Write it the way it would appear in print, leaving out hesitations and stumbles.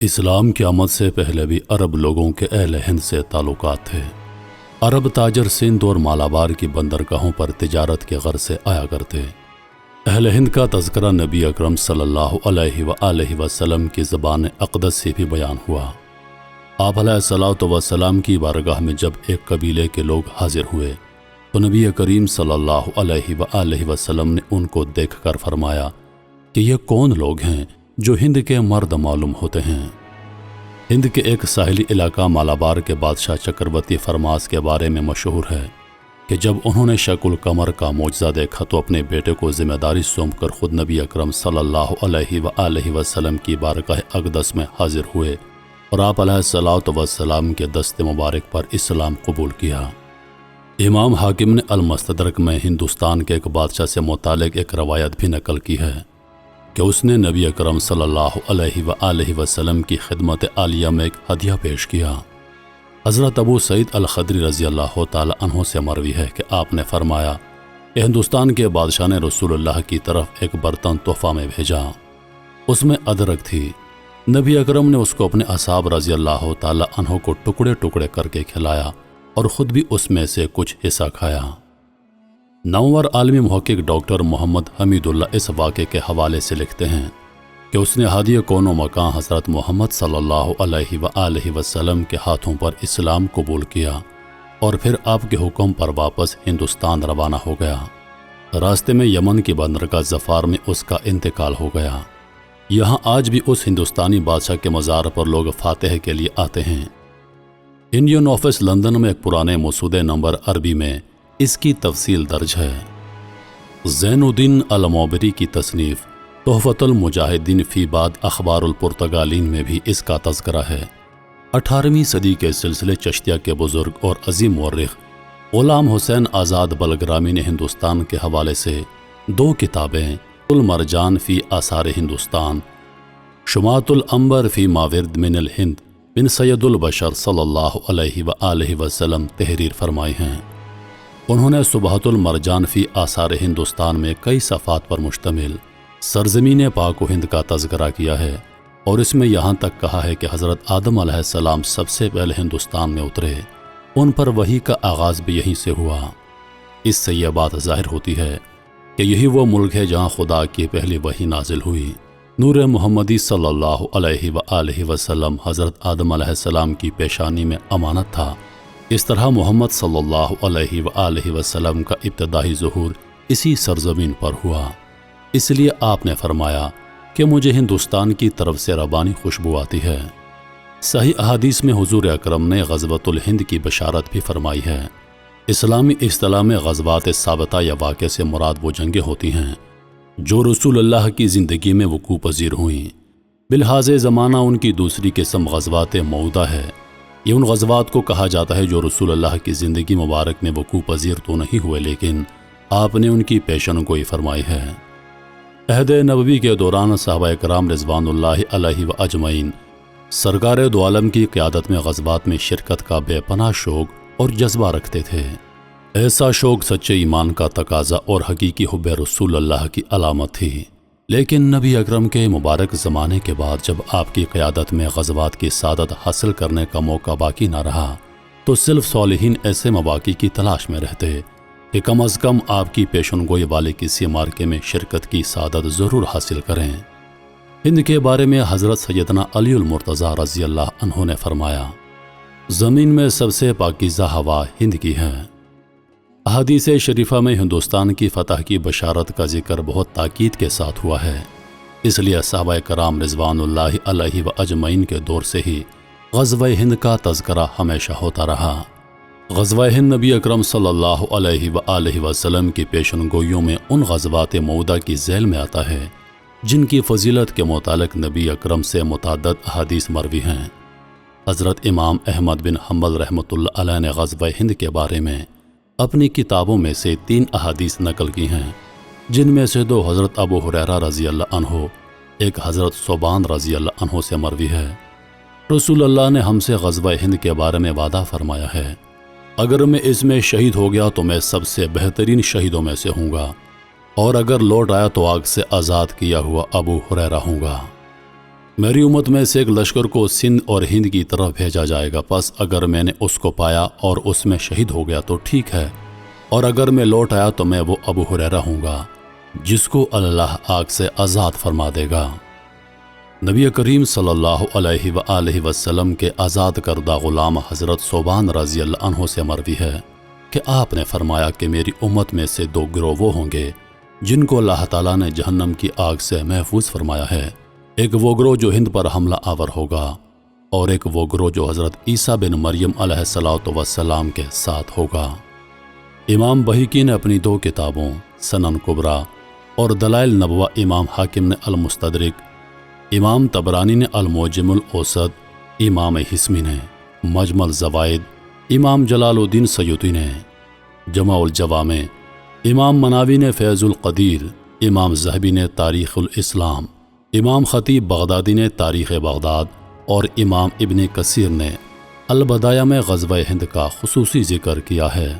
اسلام کی آمد سے پہلے بھی عرب لوگوں کے اہل ہند سے تعلقات تھے۔ عرب تاجر سندھ اور مالابار کی بندرگاہوں پر تجارت کے غرض سے آیا کرتے۔ اہل ہند کا تذکرہ نبی اکرم صلی اللہ علیہ وآلہ وسلم کی زبان اقدس سے بھی بیان ہوا۔ آپ علیہ الصلوۃ والسلام کی بارگاہ میں جب ایک قبیلے کے لوگ حاضر ہوئے تو نبی کریم صلی اللہ علیہ وآلہ وسلم نے ان کو دیکھ کر فرمایا کہ یہ کون لوگ ہیں جو ہند کے مرد معلوم ہوتے ہیں۔ ہند کے ایک ساحلی علاقہ مالابار کے بادشاہ چکرورتی فرماس کے بارے میں مشہور ہے کہ جب انہوں نے شق القمر کا معجزہ دیکھا تو اپنے بیٹے کو ذمہ داری سونپ کر خود نبی اکرم صلی اللہ علیہ وآلہ وسلم کی بارگاہ اقدس میں حاضر ہوئے اور آپ علیہ الصلوۃ والسلام کے دست مبارک پر اسلام قبول کیا۔ امام حاکم نے المستدرک میں ہندوستان کے ایک بادشاہ سے متعلق ایک روایت بھی نقل کی ہے کہ اس نے نبی اکرم صلی اللہ علیہ وآلہ وسلم کی خدمت عالیہ میں ایک ہدیہ پیش کیا۔ حضرت ابو سعید الخدری رضی اللہ تعالی عنہ سے مروی ہے کہ آپ نے فرمایا کہ ہندوستان کے بادشاہ نے رسول اللہ کی طرف ایک برتن تحفہ میں بھیجا، اس میں ادرک تھی۔ نبی اکرم نے اس کو اپنے اصحاب رضی اللہ تعالی عنہ کو ٹکڑے ٹکڑے کر کے کھلایا اور خود بھی اس میں سے کچھ حصہ کھایا۔ نامور عالمی محقق ڈاکٹر محمد حمید اللہ اس واقعے کے حوالے سے لکھتے ہیں کہ اس نے ہادی کون و مکان حضرت محمد صلی اللہ علیہ وآلہ وسلم کے ہاتھوں پر اسلام قبول کیا اور پھر آپ کے حکم پر واپس ہندوستان روانہ ہو گیا۔ راستے میں یمن کی بندرگاہ ظفار میں اس کا انتقال ہو گیا۔ یہاں آج بھی اس ہندوستانی بادشاہ کے مزار پر لوگ فاتح کے لیے آتے ہیں۔ انڈین آفس لندن میں ایک پرانے مسودے نمبر عربی میں اس کی تفصیل درج ہے۔ زین الدین الموبری کی تصنیف تحفۃ المجاہدین فی بعد اخبار الپرتگالین میں بھی اس کا تذکرہ ہے۔ 18ویں صدی کے سلسلے چشتیہ کے بزرگ اور عظیم مورخ غلام حسین آزاد بلگرامی نے ہندوستان کے حوالے سے 2 کتابیں المرجان فی آثار ہندوستان، شماعۃ العنبر فی ماورد من الہند بن سید البشر صلی اللہ علیہ وآلہ وسلم تحریر فرمائی ہیں۔ انہوں نے صبحۃ المرجان فی آثار ہندوستان میں کئی صفحات پر مشتمل سرزمین پاک و ہند کا تذکرہ کیا ہے اور اس میں یہاں تک کہا ہے کہ حضرت آدم علیہ السلام سب سے پہلے ہندوستان میں اترے، ان پر وحی کا آغاز بھی یہیں سے ہوا۔ اس سے یہ بات ظاہر ہوتی ہے کہ یہی وہ ملک ہے جہاں خدا کی پہلی وحی نازل ہوئی۔ نور محمدی صلی اللہ علیہ وآلہ وسلم حضرت آدم علیہ السلام کی پیشانی میں امانت تھا۔ اس طرح محمد صلی اللہ علیہ وآلہ وسلم کا ابتدائی ظہور اسی سرزمین پر ہوا۔ اس لیے آپ نے فرمایا کہ مجھے ہندوستان کی طرف سے ربانی خوشبو آتی ہے۔ صحیح احادیث میں حضور اکرم نے غزوۃ الہند کی بشارت بھی فرمائی ہے۔ اسلامی اصطلاح میں غزوات ثابتہ یا واقع سے مراد وہ جنگیں ہوتی ہیں جو رسول اللہ کی زندگی میں وقوع پذیر ہوئیں۔ بلحاظ زمانہ ان کی دوسری قسم غزوات موعودہ ہے۔ یہ ان غزوات کو کہا جاتا ہے جو رسول اللہ کی زندگی مبارک میں وقوع پذیر تو نہیں ہوئے لیکن آپ نے ان کی پیشن گوئی فرمائی ہے۔ عہد نبوی کے دوران صحابہ کرام رضوان اللہ علیہ و اجمعین سرکار دو عالم کی قیادت میں غزوات میں شرکت کا بے پناہ شوق اور جذبہ رکھتے تھے۔ ایسا شوق سچے ایمان کا تقاضا اور حقیقی حب رسول اللہ کی علامت تھی، لیکن نبی اکرم کے مبارک زمانے کے بعد جب آپ کی قیادت میں غزوات کی سعادت حاصل کرنے کا موقع باقی نہ رہا تو صرف صالحین ایسے مواقع کی تلاش میں رہتے کہ کم از کم آپ کی پیشن گوئی والے کسی مارکے میں شرکت کی سعادت ضرور حاصل کریں۔ ہند کے بارے میں حضرت سیدنا علی المرتضیٰ رضی اللہ عنہ نے فرمایا، زمین میں سب سے پاکیزہ ہوا ہند کی ہے۔ احادیث شریفہ میں ہندوستان کی فتح کی بشارت کا ذکر بہت تاکید کے ساتھ ہوا ہے، اس لیے صحابہ کرام رضوان اللہ علیہ و اجمعین کے دور سے ہی غزوہ ہند کا تذکرہ ہمیشہ ہوتا رہا۔ غزوہ ہند نبی اکرم صلی اللہ علیہ وآلہ وسلم کی پیشن گوئیوں میں ان غزوات موعودہ کی ذیل میں آتا ہے جن کی فضیلت کے متعلق نبی اکرم سے متعدد احادیث مروی ہیں۔ حضرت امام احمد بن حنبل رحمۃ اللہ علیہ نے غزوہ ہند کے بارے میں اپنی کتابوں میں سے 3 احادیث نقل کی ہیں، جن میں سے 2 حضرت ابو ہریرہ رضی اللہ عنہ، ایک حضرت ثوبان رضی اللہ عنہ سے مروی ہے۔ رسول اللہ نے ہم سے غزوہ ہند کے بارے میں وعدہ فرمایا ہے، اگر میں اس میں شہید ہو گیا تو میں سب سے بہترین شہیدوں میں سے ہوں گا، اور اگر لوٹ آیا تو آگ سے آزاد کیا ہوا ابو ہریرہ ہوں گا۔ میری امت میں سے ایک لشکر کو سندھ اور ہند کی طرف بھیجا جائے گا، پس اگر میں نے اس کو پایا اور اس میں شہید ہو گیا تو ٹھیک ہے، اور اگر میں لوٹ آیا تو میں وہ ابو ہریرہ ہوں گا جس کو اللہ آگ سے آزاد فرما دے گا۔ نبی کریم صلی اللہ علیہ وآلہ وسلم کے آزاد کردہ غلام حضرت ثوبان رضی اللہ عنہ سے مروی ہے کہ آپ نے فرمایا کہ میری امت میں سے 2 گروہ وہ ہوں گے جن کو اللہ تعالیٰ نے جہنم کی آگ سے محفوظ فرمایا ہے۔ ایک وہ گروہ جو ہند پر حملہ آور ہوگا، اور ایک وہ گروہ جو حضرت عیسیٰ بن مریم علیہ الصلوۃ والسلام کے ساتھ ہوگا۔ امام بہقی نے اپنی 2 کتابوں سنن کبریٰ اور دلائل نبوہ، امام حاکم نے المستدرک، امام طبرانی نے المعجم الاوسط، امام حسمی نے مجمع الزوائد، امام جلال الدین سیوطی نے جمع الجوامع، امام مناوی نے فیض القدیر، امام ذہبی نے تاریخ الاسلام، امام خطیب بغدادی نے تاریخ بغداد، اور امام ابن کثیر نے البدایہ میں غزوہ ہند کا خصوصی ذکر کیا ہے۔